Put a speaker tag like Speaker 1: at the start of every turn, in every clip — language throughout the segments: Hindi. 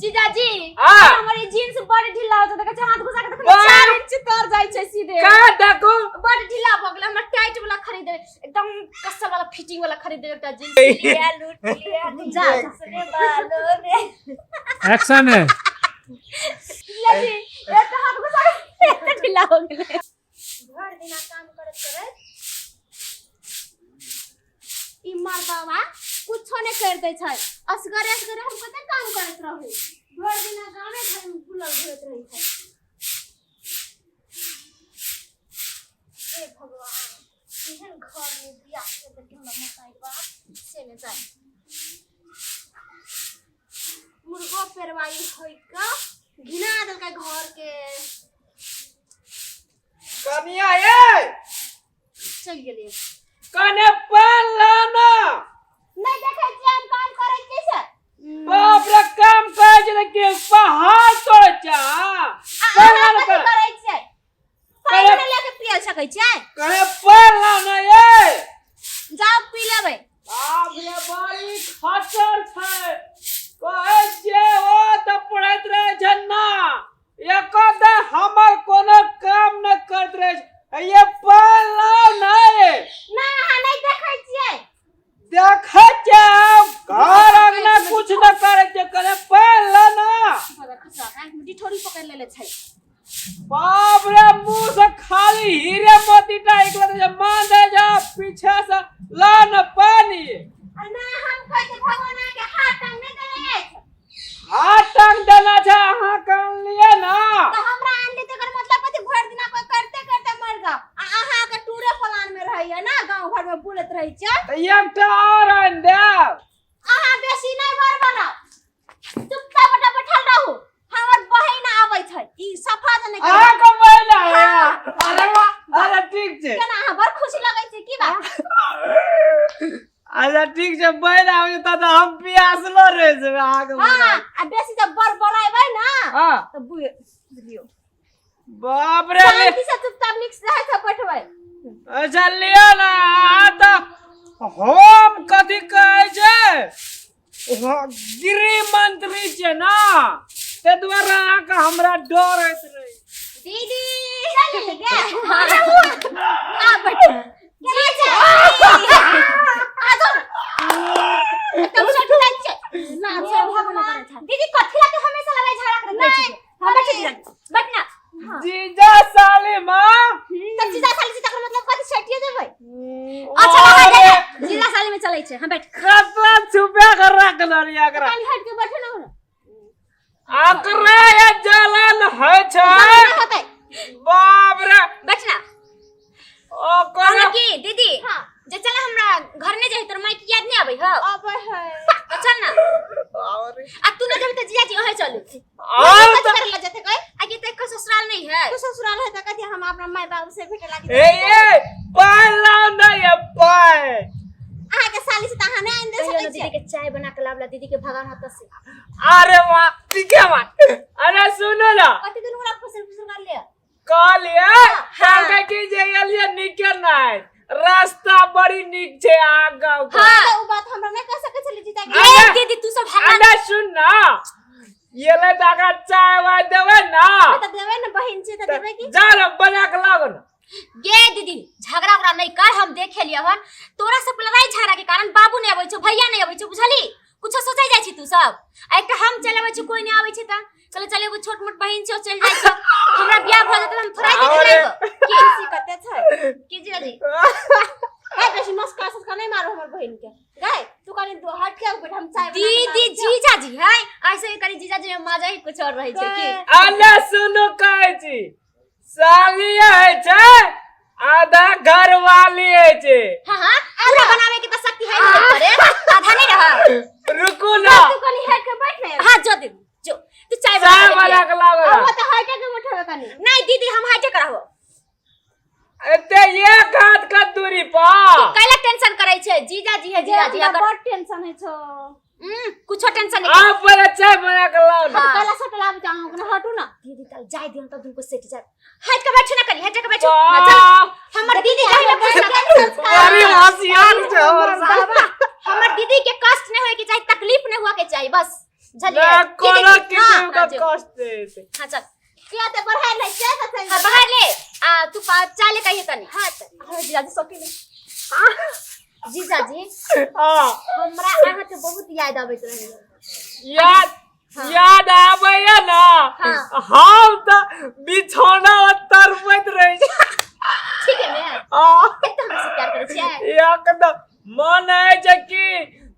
Speaker 1: जीजाजी हमारी जीन्स बड़ ढीला होता देखे छ हाथ घुसा के देखे 4 इंच तर जाय छै सीधे
Speaker 2: का देखो
Speaker 1: बड़ ढीला भ गेल हमरा टाइट वाला खरीदे एकदम कसल वाला फिटिंग वाला खरीदे एकटा जीन्स लिया लूट लिया जा सने बालो रे
Speaker 2: एक्शन है
Speaker 1: जीजाजी एक हाथ घुसा के ढीला हो गेले घर बिना काम करत करत ई मर्दावा कुछो ने कर दे छै असगरे हम कते काम करत रहू घर बिना गामे घर में फुलल घुरत रही छै हे भगवान केहन घर में बियाह के देख हमरा मताई बाप से में जाय मुर्गो पेरवाई होई का घिना दल के घर के
Speaker 2: कनिया ए
Speaker 1: चल गेलिए
Speaker 2: कने पान लाना
Speaker 1: नहीं देखे छी हम काम करे कैसे
Speaker 2: बाप रे काम काज रे के पहाड़ तोड़ जा
Speaker 1: काम करे छै पानी लेके पियल सकै छै
Speaker 2: कने पान लाना ए
Speaker 1: जाओ पी लेबै
Speaker 2: बाप रे बड़ी खचर छै कहै जे ओ त पढ़ैत रहे छन्ना एकद हमर कोनो काम न करत रहे ये पान लाना
Speaker 1: ना नहीं देखे छियै
Speaker 2: देखै छै घर अंगना कुछ न करे छै करे पान लाना
Speaker 1: खसा मुट्ठी ठोरी पकड़ लेले छै
Speaker 2: बाप रे मुंह से खाली हीरे मोती टाइक लगे जे मान दे जा पीछे से लान पानी
Speaker 1: ना हम कहै छै भगवान के हाथ टांग नहीं देले
Speaker 2: हाथ टांग देना छै अहाँ कान लिए ना
Speaker 1: तो हमरा आंधी तकर मतलब कथि भर दिना कोई करते करते मर गा अहाँ के टूरे प्लान में रहैया ना गांव घर में बुलत रहै छै
Speaker 2: त एकटा और आन दे
Speaker 1: अहाँ बेसी नहीं बर बनाओ चुपचाप बैठल रहू हमर बहिन आबै छै ई सफा जने
Speaker 2: आ कमैला अरे वाह अरे ठीक छै
Speaker 1: केना अहाँ बड़ खुशी लगै छै की बात
Speaker 2: अच्छा ठीक छै बैला हो त हम पियासलो रहे छै आगे
Speaker 1: हां आ बेसी जब बड़ बोलाइबै ना
Speaker 2: हां
Speaker 1: त बुझियो
Speaker 2: बाप रे
Speaker 1: शांति से चुपचाप निक से रह बैठबै
Speaker 2: अच्छा लियो ना त हम कथि कहै छै गृह मंत्री छै ना ते द्वारा का हमरा डर होइत रहे
Speaker 1: दीदी चल गे आ बैठ केना छै आ तो तब से टूट छै ना से भगवान दीदी कथि लाके हमेशा लड़ाई झगड़ा करत रहै छी हम बैठ ना
Speaker 2: जीजा साली मां
Speaker 1: तब जीजा साली से तकर मतलब कथि सेटिए देबै अच्छा लगा दे जीजा साली में चलै छै हम बैठ
Speaker 2: खतरा छुपा कर रख लरिया कर
Speaker 1: काली हट के बैठ ना
Speaker 2: आकरे ये जलन है छै बाप रे
Speaker 1: बैठ ना
Speaker 2: ओ कोना
Speaker 1: की दीदी हां जे चल हमरा घर ने जाई तोर माई की याद नहीं आबै ह आबै है तो चल ना
Speaker 2: और
Speaker 1: आ तू न जब त जीजा जी ओहे चलू
Speaker 2: और
Speaker 1: कर ले जते कह आगे तक का ससुराल नहीं है तो ससुराल है त कथि हम अपना माई बाबू से भेटे लागी
Speaker 2: ए पान लाओ ना ये पान
Speaker 1: आहा के साली से त आहा नहीं आंदे सकै दीदी के चाय बना के लावला दीदी के भगान हाथ से
Speaker 2: अरे वाह ठीक है वाह अरे सुनो ना
Speaker 1: कथि दिन वाला फुसर फुसर कर ले
Speaker 2: कॉल ये हां की जे ये निके नहीं रास्ता बड़ी निक छै आ गांव का
Speaker 1: हां ओ बात हमरा नहीं कह सकै छली जीजा के दीदी तू सब भगा
Speaker 2: अरे सुन ना ये ले दागा चाय वाय देवे ना
Speaker 1: त देवे ना बहिन से त देवे की
Speaker 2: जा रे बना के लाओ ना
Speaker 1: गे दीदी झगड़ा उगड़ा नहीं कर हम देख लिया हन तोरा से लड़ाई झगड़ा के कारण बाबू नहीं आबै छ भैया नहीं आबै छ बुझली कुछ सोचै जाय छी तू सब एकटा हम चलबै छी कोई नहीं आबै छ त चले चले एगो छोट मोट बहिन छ चल जाय छ हमरा बियाह भ जत हम थोड़ा देख लेब की कते छ की जीजाजी ए बेसी मस्का सस्का नहीं मारो हमर बहिन के गए तू कनी दो हट के बैठ हम चाय बना दीदी जीजाजी है ऐसे कनी जीजाजी में मजा ही कुछ और रहै छै की
Speaker 2: अरे सुनो कहै छी साली है छै आधा घर वाली है छै
Speaker 1: हां हां पूरा बनावे के त शक्ति है नहीं करे आधा नहीं रहा
Speaker 2: रुको ना
Speaker 1: तू कनी हट के बैठ ना हां जो दीदी जो तू चाय
Speaker 2: बना के लाओ
Speaker 1: हम त हट के बैठो कनी नहीं दीदी हम हट के रहबो
Speaker 2: एते एक हाथ का दूरी पर
Speaker 1: कैला टेंशन करे छै जीजाजी है जीजाजी अगर बहुत टेंशन है छो कुछ टेंशन नहीं
Speaker 2: आप बोले चाय बना के लाओ ना
Speaker 1: कैला सटला अब जाऊं अपने हटू ना दीदी कल जाय दियन त तुमको सेट जाय हट के बैठो ना कनी हट के बैठो हमर दीदी कहिले
Speaker 2: अरे होशियार छै
Speaker 1: हमर दीदी के कष्ट नहीं होए के चाहिए तकलीफ नहीं हुआ के चाहिए बस झलिए
Speaker 2: ना कोनो किस्म का
Speaker 1: जो।
Speaker 2: कष्ट देते
Speaker 1: हां चल
Speaker 3: क्या ते बढ़ाई नहीं क्या तो
Speaker 1: हां बाहर ले तू चाले कहिए तनी हां जीजाजी सकी ले जीजाजी
Speaker 2: हां
Speaker 1: हमरा अहाँ के बहुत याद आवत रहे
Speaker 2: याद आबैया ना
Speaker 1: हाँ।
Speaker 2: हम तो बिछौना तरबैत रहे
Speaker 1: ठीक है मैं
Speaker 2: हां
Speaker 1: एकदम से प्यार करे छियै
Speaker 2: एकदम मन है जे कि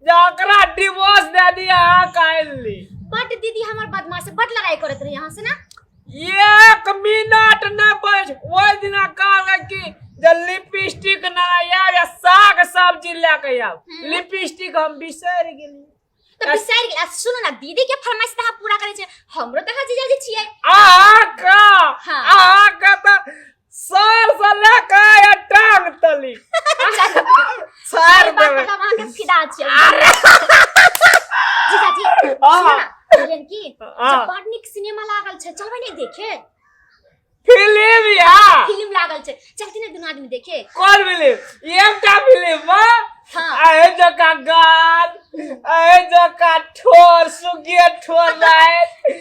Speaker 2: जकरा डिवोर्स दे दिया काइली
Speaker 1: बट दीदी हमर बदमाश बट लड़ाई करत रही यहां से ना
Speaker 2: 1 मिनट न बच ओइ दिना कहल कि जे लिपस्टिक ना यार साग सब्जी लेके आब लिपस्टिक हम बिसर गेली
Speaker 1: तो बिसार गेल सुनो ना दीदी के फरमाइश त पूरा करे छै हमरो त जीजाजी छियै
Speaker 2: आ का त सर से लेके टांग तली सर
Speaker 1: बात
Speaker 2: देवे
Speaker 1: मतलब वहां के फिदा छै जीजाजी सुनो ना बोलियन की जब बड़ निक सिनेमा लागल छै चलबै नहीं देखे
Speaker 2: फिल्म या
Speaker 1: फिल्म लागल छै चलती ने दुनू आदमी देखे
Speaker 2: कौन फिल्म एकटा फिल्म
Speaker 1: हां
Speaker 2: आए जका गान आए जका ठोर सुगे ठोर लाए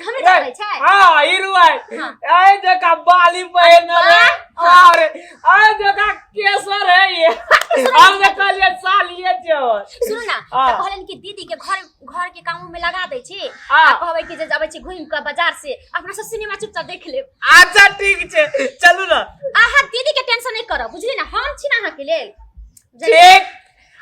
Speaker 1: हमें चलै छै
Speaker 2: हां हिरवाई
Speaker 1: हाँ।
Speaker 2: आए जका बाली पहन रे अरे आए जका केसर है ये हम ने कहलिए सालिए चोर
Speaker 1: सुनो ना
Speaker 2: हाँ।
Speaker 1: त कहलन कि दीदी के घर के कामों में लगा दै छी
Speaker 2: हाँ।
Speaker 1: आ कहबै कि जे जाबै छी घुम के बाजार से अपना सब सिनेमा चुपचाप देख लेब
Speaker 2: अच्छा ठीक छे चलू ना
Speaker 1: आहा दीदी के टेंशन नहीं करो बुझली ना हम छी ना अहाँ के लेल
Speaker 2: ठीक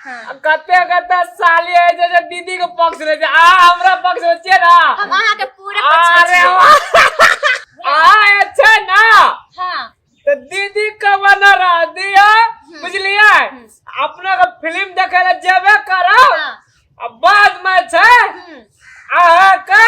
Speaker 1: हां
Speaker 2: कते साली है जे दीदी के पक्ष रहे छै हमरा पक्ष में छे ना
Speaker 1: हम अहाँ के पूरा
Speaker 2: अरे वाह अच्छा ना
Speaker 1: हां
Speaker 2: तो दीदी का बना रहा दिया बुझलिए अपना का फिल्म देखे ला जेबे करो
Speaker 1: हां
Speaker 2: अब बाद में छे आहा का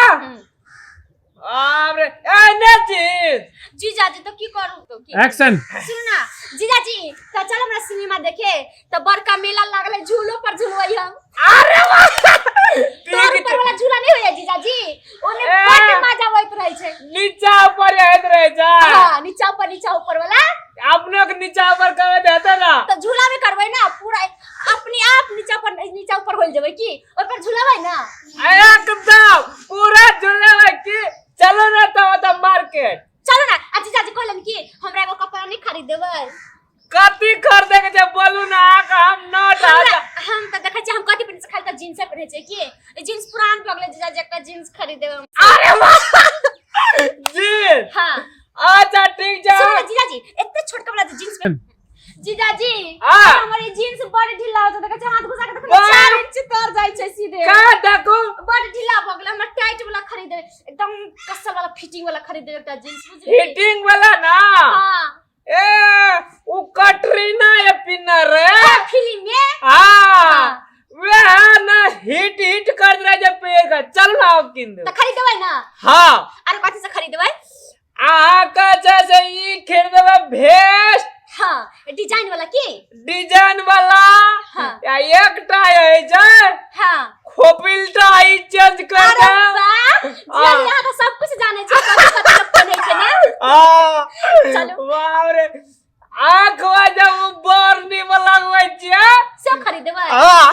Speaker 2: अरे एने चीज
Speaker 1: जीजाजी तो की करू तो की
Speaker 4: एक्शन
Speaker 1: सुन ना जीजाजी तो चल हमरा सिनेमा देखे तो बड़का मेला लागले झूलो पर झूलवई हम
Speaker 2: अरे वाह
Speaker 1: तोर
Speaker 2: ठीक
Speaker 1: ऊपर वाला झूला नहीं होया जीजाजी ओने
Speaker 2: ए।
Speaker 1: बड़ मजा आवत रहे छै
Speaker 2: नीचा ऊपर हेत रहे जा
Speaker 1: हां नीचा ऊपर वाला
Speaker 2: अपने के नीचा ऊपर करे देते ना
Speaker 1: तो झूला में करबै ना पूरा अपने आप नीचा ऊपर होल जेबै की ओइ पर झूलाबै ना
Speaker 2: एकदम पूरा झूले की चलो ना तो मार्केट
Speaker 1: चलो ना आ जीजाजी कहलन की हमरा एगो कपड़ा नहीं खरीद देबै
Speaker 2: कथी खरीदे के जे बोलू ना का हम न ढाला
Speaker 1: हम तो देखै छी हम कथी पहिने से खाली त जींस पहिने छै की जींस पुरान भ गेलै जीजाजी एकटा जींस खरीद देबै
Speaker 2: अरे वाह जी
Speaker 1: हां
Speaker 2: अच्छा ठीक है
Speaker 1: सुनो जीजाजी एते छोटका वाला जींस जीजाजी
Speaker 2: हाँ।
Speaker 1: हमर ई जींस बड़ ढीला होत देखै छी हाथ घुसा के देखै
Speaker 2: वाह।
Speaker 1: 4 इंच तर जाय छै सीधे
Speaker 2: का देखो
Speaker 1: बड़ ढीला भ गेलै हमरा टाइट वाला खरीद दे एकदम कसल वाला फिटिंग वाला खरीद दे एकटा जींस बुझली
Speaker 2: हिटिंग वाला ना
Speaker 1: हां
Speaker 2: ए वो कटरीना ये पिनर रे
Speaker 1: फिल्म में
Speaker 2: हां वे ना हिट कर रहा जब पे का चल ना किन
Speaker 1: त खरीदबै ना
Speaker 2: हां
Speaker 1: अरे कथि से खरीदबै
Speaker 2: का जैसे ई खरीदबे भेस्ट
Speaker 1: हां डिजाइन वाला की
Speaker 2: डिजाइन वाला
Speaker 1: हाँ।
Speaker 2: या एकटा है जे
Speaker 1: हां
Speaker 2: खोपिलटा ई चेंज कर
Speaker 1: अरे
Speaker 2: दे
Speaker 1: वाह जीजाजी यहाँ तो सब कुछ जाने छै कथि कथि पहनै छै ना चलो।
Speaker 2: वाह रे आंख जब बरनी वाला होइ छै
Speaker 1: सब खरीदबै
Speaker 2: हां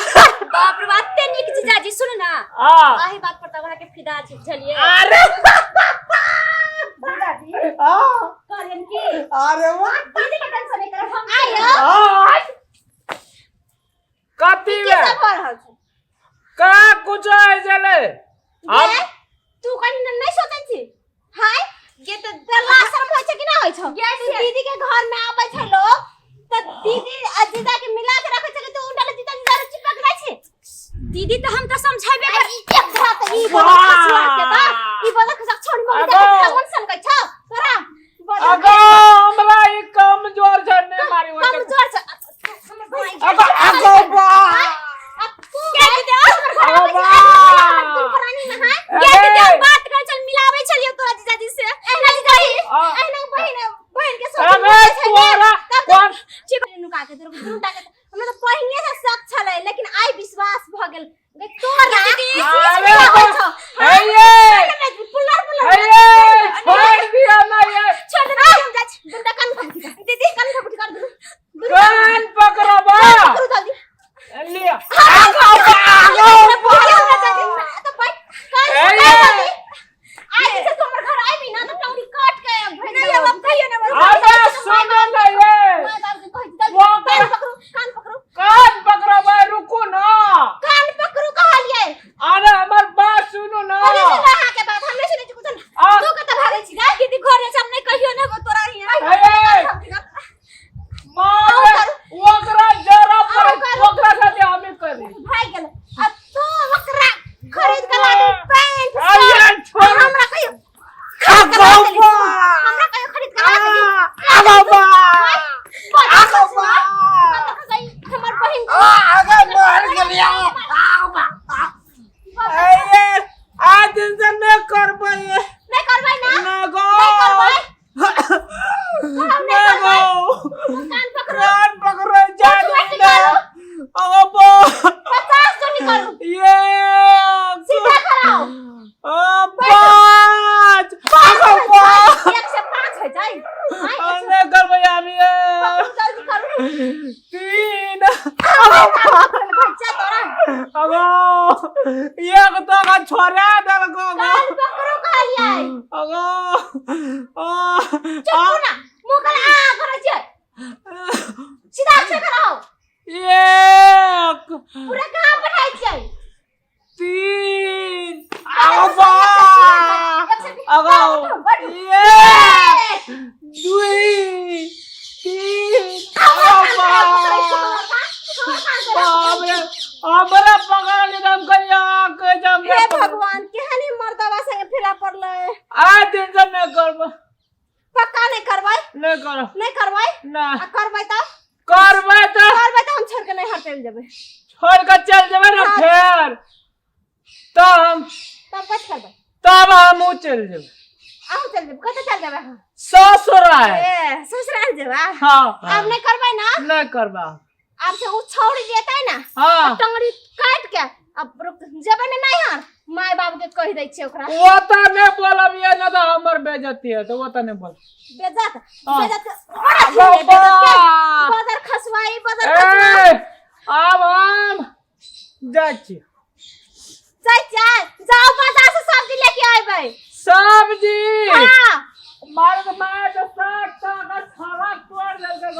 Speaker 1: बाप रे बाप ते नीक जीजाजी सुन ना
Speaker 2: हां
Speaker 1: आही बात पर तब के फिदा छै बुझलिए
Speaker 2: अरे
Speaker 1: जीजाजी
Speaker 2: हां
Speaker 1: कहलियन की
Speaker 2: अरे वाह
Speaker 1: दीदी के टेंशन नहीं कर हम आयो
Speaker 2: हां कथी
Speaker 3: की
Speaker 2: में
Speaker 3: सब हो रहल छै
Speaker 2: का कुछ है जले हम
Speaker 3: ये तू कहीं नहीं सोचै छी हाय ये तो दला शर्म होय छै कि ना होय छै तू दीदी के घर में आबै छै लोग त दीदी अजीजा के मिला के रखै छै कि तू उनका जीजा जीजा चिपक रह छै
Speaker 1: दीदी तो हम तो समझाइबे कर
Speaker 3: एक घरा त ई बोला खसुआ के त ई बोला खसा छोड़ मग
Speaker 2: अगो।
Speaker 3: भगवान सन कै छ तोरा
Speaker 2: अगो हमरा ई कमजोर छै ने मारी हो
Speaker 3: कमजोर छ
Speaker 2: अगो अगो बा
Speaker 3: तू कह दे
Speaker 2: अगो बा
Speaker 3: तू पुरानी में हाय
Speaker 2: ए
Speaker 3: बोले से रहा के बात हमने सुने छी कुछ
Speaker 2: आ।
Speaker 3: तू कत भागे छी रे दीदी घरे से हमने कहियो ना तोरा
Speaker 2: ए,
Speaker 3: हिया
Speaker 2: मार ओकरा जरा पर ओकरा साथे हमें करी
Speaker 3: भाई गेल अब तू ओकरा खरीद के ला दे पैंट
Speaker 2: अरे छोड़
Speaker 3: हमरा कहियो
Speaker 2: बाबा
Speaker 3: हमरा कहियो खरीद के ला दे
Speaker 2: आ बाबा
Speaker 3: हमर बहिन
Speaker 2: आगे मार गलिया अरे आज दिन से नहीं करबै
Speaker 3: नहीं करबै ना
Speaker 2: ना गो
Speaker 3: नहीं करबै
Speaker 2: ना गो
Speaker 3: कान पकड़ो
Speaker 2: कान पकड़ो जान ना अब
Speaker 3: 50 तो निकालो
Speaker 2: ये
Speaker 3: सीधा कराओ
Speaker 2: पाँच पाँच
Speaker 3: 1 से 5 है जाई
Speaker 2: नहीं करबै हामी
Speaker 3: जल्दी करो
Speaker 2: 3
Speaker 3: बच्चा तोरा
Speaker 2: अगो एक तो का छोरा दल को
Speaker 3: कान पकड़ो कहलिए
Speaker 2: अगो
Speaker 3: चुप ना मुंह कर आ करे छे सीधा से कराओ
Speaker 2: एक
Speaker 3: पूरा कहां पठाई छे
Speaker 2: 3 अगो अगो एक 2 3 हमरा पकड़ ले हम कहिया के जम
Speaker 3: हे भगवान केहनी मर्दवा संगे फिला पड़ले
Speaker 2: आ दिन से नहीं करब
Speaker 3: पक्का नहीं करबै
Speaker 2: नहीं कर
Speaker 3: नहीं करबै
Speaker 2: ना
Speaker 3: आ करबै त
Speaker 2: करबै तो
Speaker 3: हम छोड़ के नहीं हटल जेबै
Speaker 2: छोड़ के चल जेबै ना फिर तब हम
Speaker 3: तब कत करबै
Speaker 2: तब हम चल जेबै
Speaker 3: आउ चल जेबै कत चल जेबै
Speaker 2: ससुराल
Speaker 3: ए ससुराल जेबै
Speaker 2: हाँ
Speaker 3: अब नहीं करबै ना
Speaker 2: नहीं करबा
Speaker 3: अब से उ छोड़ जेतै ना
Speaker 2: हाँ
Speaker 3: टंगड़ी काट के अब जेबै नहीं यार माय बाप के कह दै छै ओकरा
Speaker 2: वो तो नहीं बोलब ये ना तो हमर बेइज्जती है तो वो तो नहीं बोल
Speaker 3: बेइज्जत
Speaker 2: हाँ।
Speaker 3: बेइज्जत
Speaker 2: बाबा
Speaker 3: बदर खसवाई बदर खसवाई
Speaker 2: ए अब हम जाइ छी
Speaker 3: जाय जाओ बाजार से सब्जी लेके आइबै
Speaker 2: सब्जी
Speaker 3: हां
Speaker 2: मार तो साग का छाला तोड़ देलकै